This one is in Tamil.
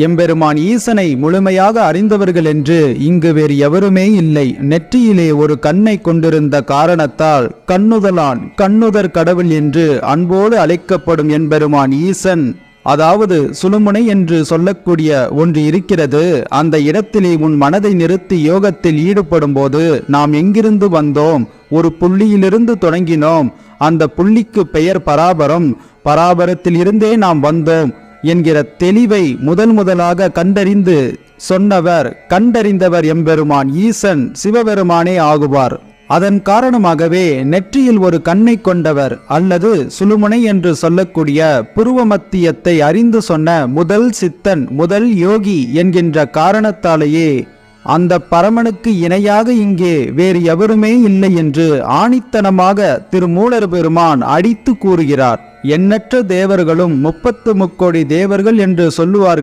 எம்பெருமான் ஈசனை முழுமையாக அறிந்தவர்கள் என்று இங்கு வேறு எவருமே இல்லை. நெற்றியிலே ஒரு கண்ணை கொண்டிருந்த காரணத்தால் கண்ணுதலான் கண்ணுதர் கடவுள் என்று அன்போடு அழைக்கப்படும் எம்பெருமான் ஈசன், அதாவது சுழுமுனை என்று சொல்லக்கூடிய ஒன்று இருக்கிறது. அந்த இடத்திலே உன் மனதை நிறுத்தி யோகத்தில் ஈடுபடும் போது நாம் எங்கிருந்து வந்தோம், ஒரு புள்ளியிலிருந்து தொடங்கினோம், அந்த புள்ளிக்கு பெயர் பராபரம், பராபரத்தில் இருந்தே நாம் வந்தோம் என்கிற தெளிவை முதலாக கண்டறிந்து சொன்னவர், கண்டறிந்தவர் எம்பெருமான் ஈசன் சிவபெருமானே ஆகுவார். அதன் காரணமாகவே நெற்றியில் ஒரு கண்ணை கொண்டவர் அல்லது சுழுமுனை என்று சொல்லக்கூடிய புருவமத்தியத்தை அறிந்து சொன்ன முதல் சித்தன், முதல் யோகி என்கின்ற காரணத்தாலேயே அந்த பரமனுக்கு இணையாக இங்கே வேறு எவருமே இல்லை என்று ஆணித்தனமாக திருமூலர் பெருமான் அடித்து கூறுகிறார். எண்ணற்ற தேவர்களும் 30 முக்கோடி தேவர்கள் என்று சொல்லுவார்கள்.